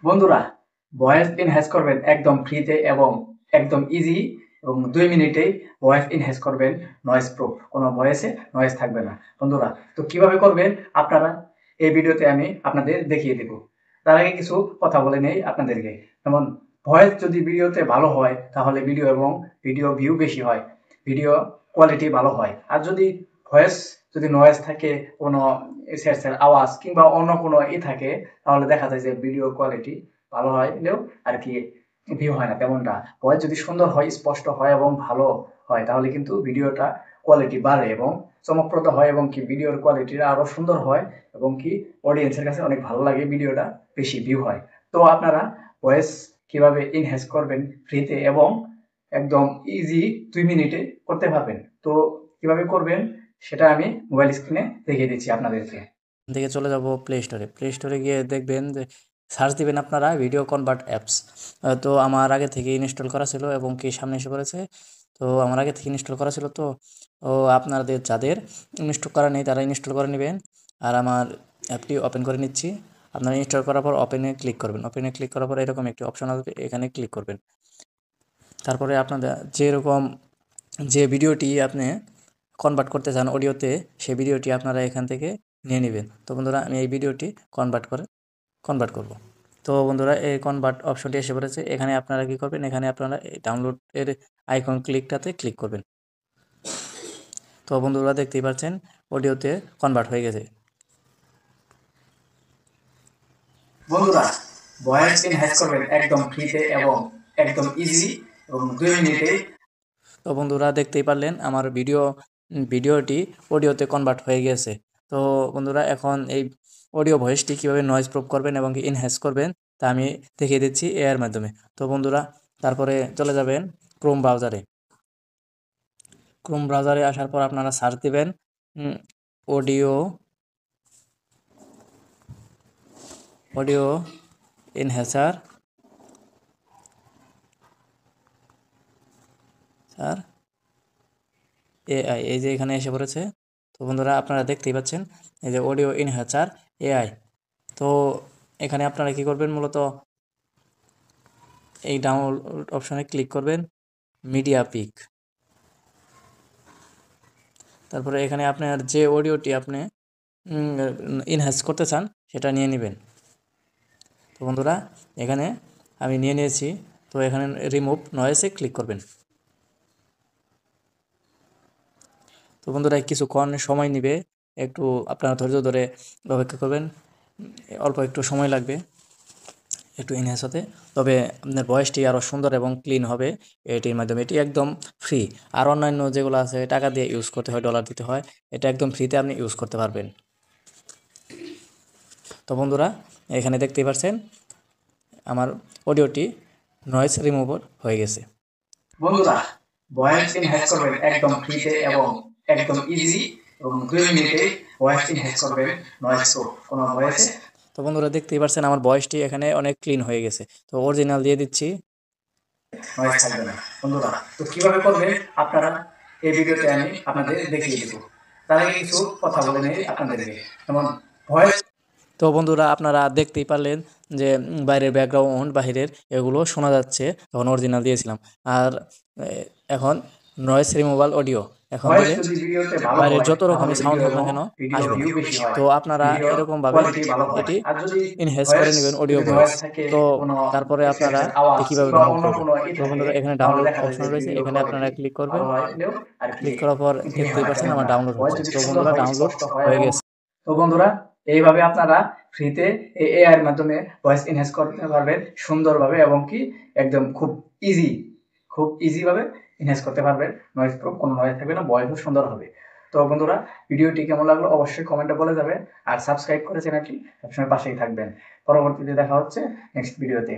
বন্ধুরা, voice enhance করবেন একদম ফ্রিতে এবং একদম ইজি এবং 2 মিনিটেই ভয়েস এনহ্যান্স করবেন নয়েজ প্রুফ। কোনো ভয়েসে নয়েজ থাকবে না। বন্ধুরা, তো কিভাবে করবেন আপনারা এই ভিডিওতে আমি আপনাদের দেখিয়ে দেব। তার আগে কিছু কথা বলে নেই আপনাদেরকে। যেমন ভয়েস যদি ভিডিওতে ভালো হয় তাহলে ভিডিও এবং ভিডিও ভিউ বেশি হয়, ভিডিও কোয়ালিটি ভালো হয়। আর যদি ভয়েস যদি নয়েজ থাকে, কোনো স্যার আওয়াজ কিংবা অন্য কোনো থাকে, তাহলে দেখা যায় যে ভিডিও কোয়ালিটি ভালো হলেও আর কি ভিউ হয় না তেমনটা। ভয়েস যদি সুন্দর হয়, স্পষ্ট হয় এবং ভালো হয় তাহলে কিন্তু ভিডিওটা কোয়ালিটি বাড়ে এবং চমকপ্রদ হয় এবং কি ভিডিওর কোয়ালিটিটা আরো সুন্দর হয় এবং কি অডিয়েন্সের কাছে অনেক ভালো লাগে, ভিডিওটা বেশি ভিউ হয়। তো আপনারা ভয়েস কিভাবে এনহ্যান্স করবেন ফ্রিতে এবং একদম ইজি 2 মিনিটে করতে পারবেন। তো কিভাবে করবেন সেটা আমি মোবাইল স্ক্রিনে দেখিয়ে দিচ্ছি আপনাদেরকে। থেকে চলে যাব প্লে স্টোরে গিয়ে দেখবেন যে সার্চ দিবেন আপনারা ভিডিও কনভার্ট অ্যাপস। তো আমার আগে থেকে ইনস্টল করা ছিল এবং কি সামনে এসে পড়েছে। তো আমার আগে থেকে ইনস্টল করা ছিল, তো আপনাদের যাদের ইনস্টল করা নেই তারা ইনস্টল করে নেবেন। আর আমার অ্যাপটি ওপেন করে নিচ্ছি। আপনারা ইনস্টল করার পর ওপেনে ক্লিক করবেন। ওপেনে ক্লিক করার পর এরকম একটি অপশন আসবে, এখানে ক্লিক করবেন। তারপরে আপনাদের যেরকম যে ভিডিওটি আপনি কনভার্ট করতে চান অডিওতে, সেই ভিডিওটি আপনারা এখান থেকে নিয়ে নেবেন। তো বন্ধুরা, আমি এই ভিডিওটি কনভার্ট করব। তো বন্ধুরা, এই কনভার্ট অপশনটি এসে পড়েছে। এখানে আপনারা কী করবেন, এখানে আপনারা এই ডাউনলোডের আইকন ক্লিকটাতে ক্লিক করবেন। তো বন্ধুরা, দেখতেই পাচ্ছেন অডিওতে কনভার্ট হয়ে গেছে। বন্ধুরা, ভয়েস এনহ্যান্স করবেন একদম ফ্রিতে এবং একদম ইজি এবং 2 মিনিটে। তো বন্ধুরা, দেখতেই পারলেন আমার ভিডিওটি অডিওতে কনভার্ট হয়ে গেছে। তো বন্ধুরা, এখন এই অডিও ভয়েসটি কীভাবে নয়েজ প্রুফ করবেন এবং কি এনহ্যান্স করবেন তা আমি দেখিয়ে দিচ্ছি এআইয়ের মাধ্যমে। তো বন্ধুরা, তারপরে চলে যাবেন ক্রোম ব্রাউজারে। ক্রোম ব্রাউজারে আসার পর আপনারা সার্চ দিবেন অডিও অডিও এনহ্যান্সার এআই, এই যে এখানে এসে পড়েছে। তো বন্ধুরা, আপনারা দেখতেই পাচ্ছেন এই যে অডিও এনহ্যান্সার এআই। তো এখানে আপনারা কি করবেন, মূলত এই ডাউনলোড অপশনে ক্লিক করবেন, মিডিয়া পিক। তারপরে এখানে আপনার যে অডিওটি আপনি এনহ্যান্স করতে চান সেটা নিয়ে নেবেন। তো বন্ধুরা, এখানে আমি নিয়ে নিয়েছি। তো এখানে রিমুভ নয়েসে ক্লিক করবেন। তো বন্ধুরা, কিছুক্ষণ সময় নেবে, একটু আপনারা ধৈর্য ধরে অপেক্ষা করবেন। অল্প একটু সময় লাগবে একটু এনহ্যান্স হতে, তবে আপনার ভয়েসটি আরও সুন্দর এবং ক্লিন হবে এটির মাধ্যমে। এটি একদম ফ্রি। আর অন্যান্য যেগুলো আছে টাকা দিয়ে ইউজ করতে হয়, ডলার দিতে হয়, এটা একদম ফ্রিতে আপনি ইউজ করতে পারবেন। তো বন্ধুরা, এখানে দেখতেই পাচ্ছেন আমার অডিওটি নয়েজ রিমুভার হয়ে গেছে। বন্ধুরা, ভয়েস এনহ্যান্স করবেন একদম ফ্রিতে এবং একদম ইজি এবং 2 মিনিটে ভয়েস এনহ্যান্স করবেন নয়েজ প্রুফ কোনো ভয়েসে। তো বন্ধুরা, দেখতেই পাচ্ছেন আমার ভয়েসটি এখানে অনেক ক্লিন হয়ে গেছে। তো অরিজিনাল দিয়ে দিচ্ছি, নয়েজ থাকবে না। বন্ধুরা, তো কিভাবে করবেন আপনারা এই ভিডিওতে আমি আপনাদের দেখিয়ে দেব। তার আগে কিছু কথা বলে নেই আপনাদেরকে। যেমন ভয়েস। তো বন্ধুরা, আপনারা দেখতেই পারলেন যে বাইরের ব্যাকগ্রাউন্ড বাহিরের এগুলো শোনা যাচ্ছে, তখন অরিজিনাল দিয়েছিলাম। আর এখন নয়েজ রিমুভাল অডিও এখন ভয়েস দিলে যদি ভিডিওতে ভালো বাইরের হয় যত তাহলে রকমই সাউন্ড ভিডিও হোক না এবং কেন ভিডিও আসবে না। ভিউ বেশি হয়, তো আপনারা ভিডিও এরকমভাবে কোয়ালিটি ভালো হয়। এটি আর যদি ইনহ্যান্স করে ভয়েস নেবেন অডিও যদি ভয়েস। নয়েজ থাকে, তো কোনো তারপরে আপনারা আওয়াজ কীভাবে কিংবা ডাউনলোড অন্য করবেন। কোনো তো থাকে, বন্ধুরা, এখানে তাহলে ডাউনলোড দেখা যায় অপশন যে রয়েছে, ভিডিও এখানে আপনারা কোয়ালিটি ক্লিক ভালো করবেন। হলেও আর কি ক্লিক করার পর ভিউ হয় দেখতেই না পাচ্ছেন আমার তেমনটা। ডাউনলোড ভয়েস হচ্ছে। যদি তো সুন্দর বন্ধুরা, হয়, ডাউনলোড স্পষ্ট হয় হয়ে এবং গেছে। তো বন্ধুরা, এইভাবে আপনারা ফ্রিতে এআই এর মাধ্যমে ভয়েস এনহ্যান্স করতে পারবেন সুন্দরভাবে এবং কি একদম খুব ইজি ভাবে এনহ্যান্স করতে পারবেন। নয়েজ প্রুফ, কোনো নয়েজ থাকবে না, ভয়েসও সুন্দর হবে। তো বন্ধুরা, ভিডিওটি কেমন লাগলো অবশ্যই কমেন্টে বলে যাবে আর সাবস্ক্রাইব করে চ্যানেলটি সবসময় পাশেই থাকবেন। পরবর্তীতে দেখা হচ্ছে নেক্সট ভিডিওতে।